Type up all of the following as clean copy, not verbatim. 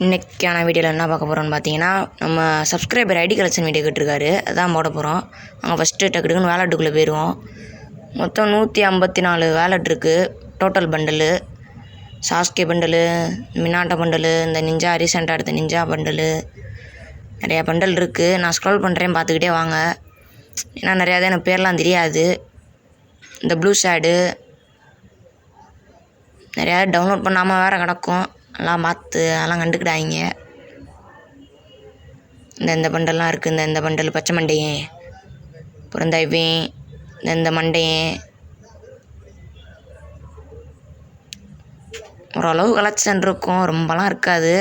இன்றைக்கான வீடியோவில் என்ன பார்க்க போகிறோம்னு பார்த்தீங்கன்னா, நம்ம சப்ஸ்கிரைபர் ஐடி கலெக்ஷன் வீடியோ கேட்டிருக்காரு. அதான் போட போகிறோம். நாங்கள் ஃபஸ்ட்டு டக்குன்னு வேலெட்டுக்குள்ளே போயிடுவோம். மொத்தம் 154 வேலெட் இருக்குது. Total bundle, Sasuke bundle, Minato bundle, இந்த நிஞ்சா ரீசெண்டாக எடுத்த நிஞ்சா பண்டலு, நிறையா பண்டல் இருக்குது. நான் ஸ்க்ரோல் பண்ணுறேன், பார்த்துக்கிட்டே வாங்க. ஏன்னா நிறையா தான் எனக்கு பேர்லாம் தெரியாது. இந்த ப்ளூ ஷேடு நிறையா டவுன்லோட் பண்ணாமல் வேறு கிடக்கும். எல்லாம் பார்த்து அதெல்லாம் கண்டுக்கிடாதீங்க. இந்த பண்டல்லாம் இருக்குது. இந்த பண்டல் பச்சை மண்டையே, அப்புறம் இந்த இவன் இந்த மண்டையே ஓரளவு கலெக்ஷன் இருக்கும், ரொம்பலாம் இருக்காது.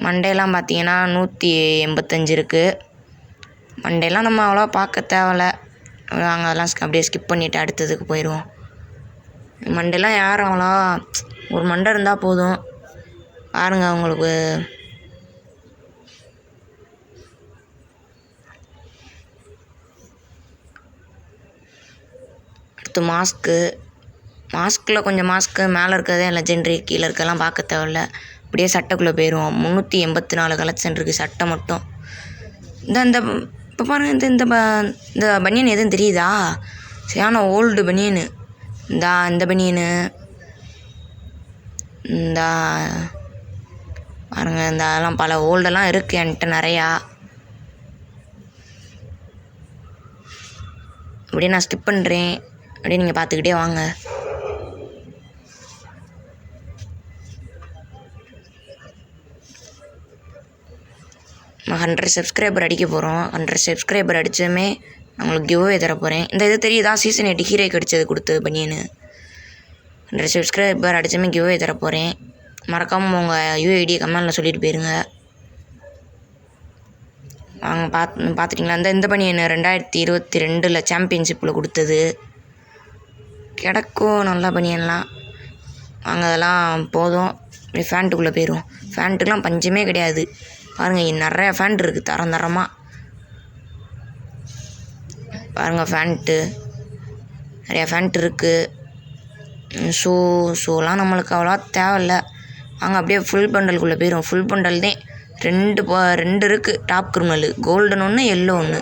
மண்டையெல்லாம் பார்த்தீங்கன்னா 185 இருக்குது. மண்டையெல்லாம் நம்ம அவ்வளோ பார்க்க தேவையில்ல. நாங்கள் அதெல்லாம் அப்படியே ஸ்கிப் பண்ணிவிட்டு அடுத்ததுக்கு போயிடுவோம். மண்டையெல்லாம் யாரும் அவ்வளோ ஒரு மண்டை இருந்தால் போதும். பாருங்க, உங்களுக்கு அடுத்து மாஸ்கில் கொஞ்சம் மாஸ்க்கு மேலே இருக்கிறதே லெஜெண்ட்ரி, கீழே இருக்கெல்லாம் பார்க்க தேவையில்ல. அப்படியே சட்டைக்குள்ளே போயிடுவோம். 384 கலெக்ஷன் இருக்குது சட்டை மட்டும். இந்த இப்போ பாருங்கள், இந்த பனியன் எதுவும் தெரியுதா? சரியான ஓல்டு பனியனு. இந்த பனியனு பாருங்கள், அதெல்லாம் பல ஓல்டெல்லாம் இருக்குது என்கிட்ட நிறையா. அப்படியே நான் ஸ்கிப் பண்ணுறேன், அப்படியே நீங்கள் பார்த்துக்கிட்டே வாங்க. நான் 100 சப்ஸ்கிரைபர் அடிக்க போகிறோம். 100 சப்ஸ்கிரைபர் அடித்ததுமே நான் உங்களுக்கு கிவ்அவே தர போகிறேன். இது தெரியுதா? சீசன் 8 ஹீரோக்கு அடித்தது கொடுத்தது பனியனு. 100 சப்ஸ்கிரைபர் அடித்ததுமே கிவ்அவே தர போகிறேன். மறக்காமல் உங்கள் யூஐடியை கமெண்டில் சொல்லிட்டு போயிருங்க. வாங்க, பார்த்துட்டிங்களா? இந்த பனியன் 2022 சாம்பியன்ஷிப்பில் கொடுத்தது. கிடக்கும் நல்ல பனியன்லாம். வாங்க, அதெல்லாம் போதும். அப்படி ஃபேண்ட்டுக்குள்ளே போயிடுவோம். ஃபேண்ட்டுக்கெலாம் பஞ்சமே கிடையாது. பாருங்கள், நிறையா ஃபேண்ட் இருக்குது தரமாக. பாருங்கள், ஃபேண்ட்டு நிறையா ஃபேண்ட் இருக்குது. ஷூலாம் நம்மளுக்கு அவ்வளோ தேவையில்ல. வாங்க, அப்படியே ஃபுல் பண்டலுக்குள்ளே போயிடும். ஃபுல் பண்டல் தான். ரெண்டு இருக்குது. டாப் கிரிமினல் கோல்டன் ஒன்று, எல்லோ ஒன்று,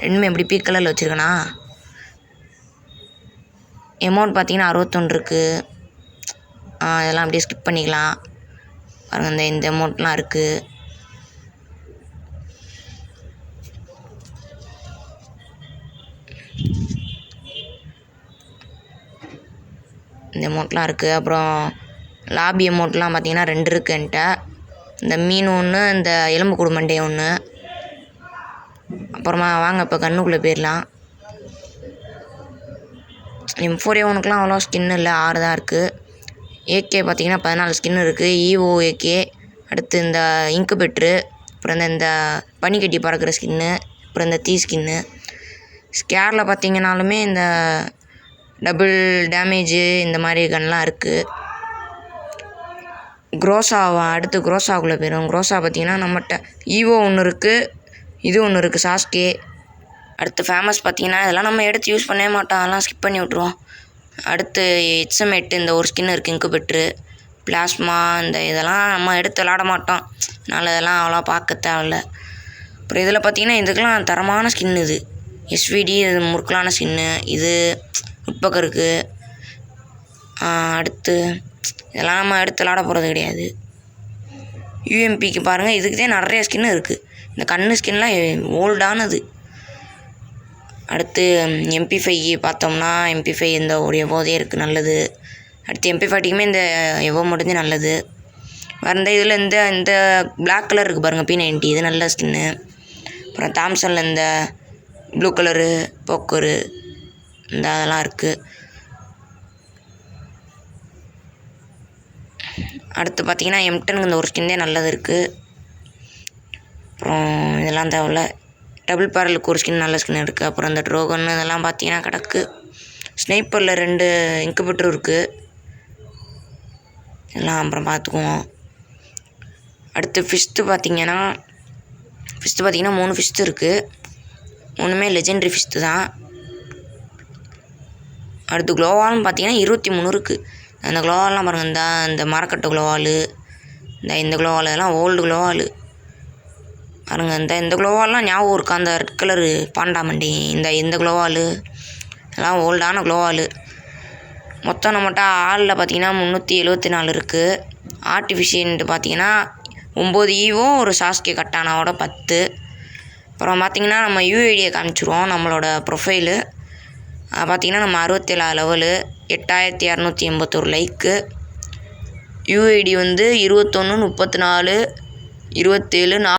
ரெண்டுமே எப்படி பீக் கலரில் வச்சுருக்கேனா. எமௌண்ட் பார்த்தீங்கன்னா 61 இருக்குது. இதெல்லாம் அப்படியே ஸ்கிப் பண்ணிக்கலாம். பாருங்கள், இந்த அமௌண்ட்லாம் இருக்குது. இந்த அமௌண்ட்லாம் இருக்குது. அப்புறம் லாபி அமௌண்ட்லாம் பார்த்தீங்கன்னா 2 இருக்குது என்கிட்ட. இந்த மீன் ஒன்று, இந்த எலும்பு கூடு மண்டே ஒன்று. அப்புறமா வாங்க, இப்போ கண்ணுக்குள்ளே போயிடலாம். M4A1க்குலாம் அவ்வளோ ஸ்கின் இல்லை, 6 தான் இருக்குது. AK பார்த்தீங்கன்னா 14 ஸ்கின் இருக்குது. EVO AK. அடுத்து இந்த இன்குபேட்ரு, அப்புறம் இந்த பனிக்கட்டி பறக்கிற ஸ்கின்னு, அப்புறம் இந்த தீ ஸ்கின்னு. ஸ்கேரில் பார்த்தீங்கன்னாலுமே இந்த டபுள் டேமேஜு இந்த மாதிரி கன்லாம் இருக்குது. அடுத்து குரோசாவுக்குள்ளே போயிடும். குரோசா பார்த்திங்கன்னா நம்மகிட்ட EVO ஒன்று இருக்குது, இது ஒன்று இருக்குது, சாஸ்கே. அடுத்து ஃபேமஸ் பார்த்திங்கன்னா இதெல்லாம் நம்ம எடுத்து யூஸ் பண்ணவே மாட்டோம், அதெல்லாம் ஸ்கிப் பண்ணி விட்ருவோம். அடுத்து HM8 இந்த ஒரு ஸ்கின் இருக்குது, இன்குபேட்ரு, பிளாஸ்மா. இதெல்லாம் நம்ம எடுத்து விளாட மாட்டோம், அதனால் இதெல்லாம் அவ்வளோ பார்க்க தேவையில்ல. அப்புறம் இதில் பார்த்திங்கன்னா இதுக்கெலாம் தரமான ஸ்கின். இது SVD, இது முறுக்கலான ஸ்கின்னு. இது உட்பக்கம் இருக்குது. அடுத்து இதெல்லாம் நம்ம எடுத்து விளாட போகிறது கிடையாது. UMPக்கு பாருங்கள், இதுக்கு தான் நிறைய ஸ்கின்னு இருக்குது. இந்த கண்ணு ஸ்கின்லாம் ஓல்டானது. அடுத்து MP5 பார்த்தோம்னா MP5 இந்த ஒரு எவோதே இருக்குது, நல்லது. அடுத்து MP40க்குமே இந்த எவோ மட்டும்தே நல்லது. வேறு இதில் இந்த பிளாக் கலர் இருக்குது பாருங்கள், P90, இது நல்ல ஸ்கின்னு. அப்புறம் தாம்சனில் இந்த ப்ளூ கலரு போக்கரு அதெல்லாம் இருக்குது. அடுத்து பார்த்தீங்கன்னா M10க்கு இந்த ஒரு ஸ்கின்னே நல்லது இருக்குது. அப்புறம் இதெல்லாம் தேவையில்ல. டபுள் பேரலுக்கு ஒரு ஸ்கின் நல்ல ஸ்கின் இருக்குது. அப்புறம் இந்த ட்ரோகன் இதெல்லாம் பார்த்தீங்கன்னா கிடக்கு. ஸ்னைப்பரில் 2 இன்குபேட்டரும் இருக்குது. எல்லாம் அப்புறம் பார்த்துக்குவோம். அடுத்து ஃபிஷ்ட்டு பார்த்தீங்கன்னா 3 ஃபிஷ்ட்டு இருக்குது. 3மே லெஜெண்ட்ரி ஃபிஷ்ட்டு தான். அடுத்து க்ளோவாலும் பார்த்தீங்கன்னா 23 இருக்குது. அந்த க்ளோவால்லாம் பாருங்கள், இந்த மரக்கட்டை க்ளோவால், இந்த க்ளோவால் இதெல்லாம் ஓல்டு க்ளோவால் பாருங்க. இந்த க்ளோவால்லாம் ஞாபகம் இருக்கா? அந்த ரெட் கலரு பாண்டாமண்டி இந்த க்ளோவால் இதெல்லாம் ஓல்டான க்ளோவால். மொத்தம் நம்மகிட்ட ஆளில் பார்த்தீங்கன்னா 374 இருக்குது. ஆர்டிஃபிஷியன்ட்டு பார்த்தீங்கன்னா 9 ஈவோ ஒரு சாஸ்கே கட்டானாவோட 10. அப்புறம் பார்த்தீங்கன்னா நம்ம யூஐடியை காமிச்சிருவோம். நம்மளோட ப்ரொஃபைலு பார்த்தீங்கன்னா நம்ம 67 லெவலு, 8281 லைக்கு. யூஐடி வந்து 21 34 27